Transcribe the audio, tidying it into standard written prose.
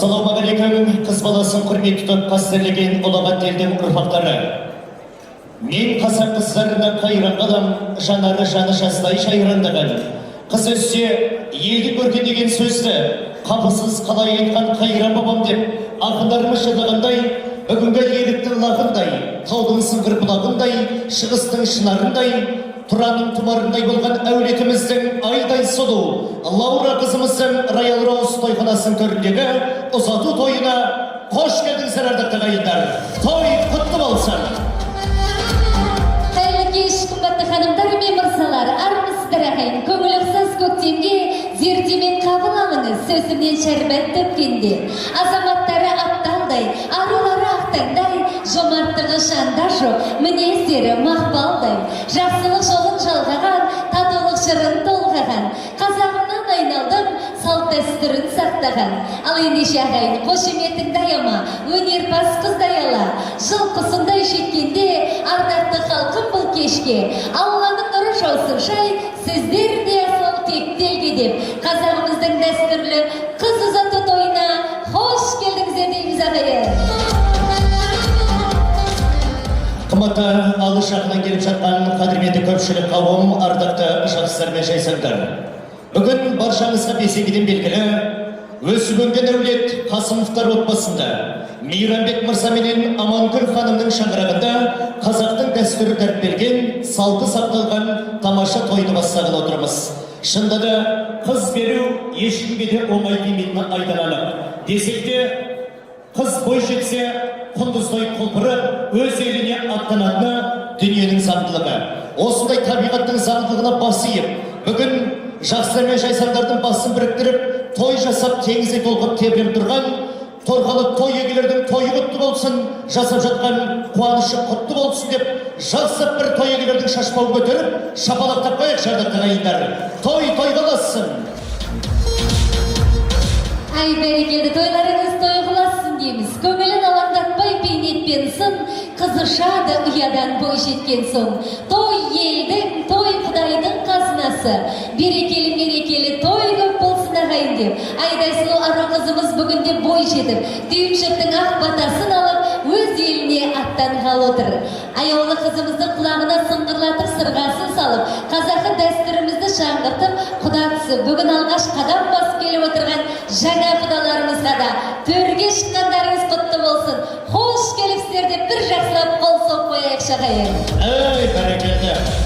Ассалаумағалейкум, қыз баласын құрмет тұтып қастерлеген ұлағат елдің ұрпақтары. Мен қазақ қыздарына қайран қалам, жанары жаны жастай шайрандаған. Қыз өссе, елді көрген деген сөзді, қапысыз қалай айтқан қайран бабам деп, ақындарымыз жырлағандай, бүгінгі еліктің лағындай, таудың сыңғыр бұлағындай, шығыстың шынарындай, Тұраның тұмарындай болған әулетіміздің айдай сұлу, Лаура қызымыздың Роял Роуз тойханасын төріндегі ұзату тойына қош келдіңіздер ардақты ағайындар. Той құтты болсын. Қайырлы кеш, қымбатты ханымдар мен мырзалар, армысыздар ағайын. Көңіл ұқсас көктемге зердемен қабыл алыңыз, сөзімнен шәрбәт төккенде. Азаматтары апталдай, арулары ақтаңдай, жомарттығы шанда жоқ, мінездері мақпалдай. Жақсылық жолын жалғаған, татулық жырын толғаған. Қазағымнан айналдым, салт дәстүрін сақтаған. Ал ендеше ағайын, қошеметіңді аяма, өнерпаз қыздай ала. Жыл құсындай жеткенде, ардақты халқым бұл кешке. Алланың нұры жаусын шай, сіздер де сол тектелге деп. Қазағымыздың дәстүрлі қыз ұзату тойына қош келдіңіздер дейміз ағайын. Қымбатты алыс жағынан келіп жатқан қадірменді көпшілік қауым, ардақты жақсылар мен жайсаңдар. Бүгін баршаңызға бесегеден белгілі, өсіп өнген әулет Қасымовтар отбасында Мейрамбек мырза менен Амангүл ханымның шаңырағында қазақтың дәстүрі тәрбиелеген, салты сақталған тамаша тойды бастағалы отырмыз. Шынында да қыз беру ешкімге де оңай тимейтіні айданалық. Десек те, қыз бой жетсе, құндыздай құлпырып, өз еліне аттанатыны дүниенің заңдылығы. Осындай табиғаттың заңдылығына басы иіп, бүгін жақсылар мен жайсаңдардың басын біріктіріп, той жасап, теңізде толқып тебіреп тұрған, торғалы той егелердің тойы құтты болсын, жасап жатқан қуанышы құтты болсын деп, жақсып бір той егелердің шашпауын көтеріп, шапалақтап қояйық жардақты ағайындар. Той тойғаласын. Ай, бәрекелді, тойларыңыз тойғыласын дейміз. Көңілін алаңдатпай бейнетпен сын, қызышады ұядан бой жеткен соң. Той елдің, той құдайдың қазынасы. Берекелі мерекелі той көп болсын ағайын деп. Айдай сұлу ару қызымыз бүгінде бой жетіп, түйіншектің ақ батасын алып, өз еліне аттанғалы отыр. Аяулы қызымызды құлағына сыңғырлатып, сырғасын салып, қазақы дәстүрімізді жаңғыртып, құда түсіп, бүгін алғаш қадам басып келіп отырған жаңа құдаларымызға да төрге шыққандарыңыз құтты болсын. Қош келіпсіздер деп бір жақсылап қол соқпай аяқ шағайын. Ай, бәрекелді.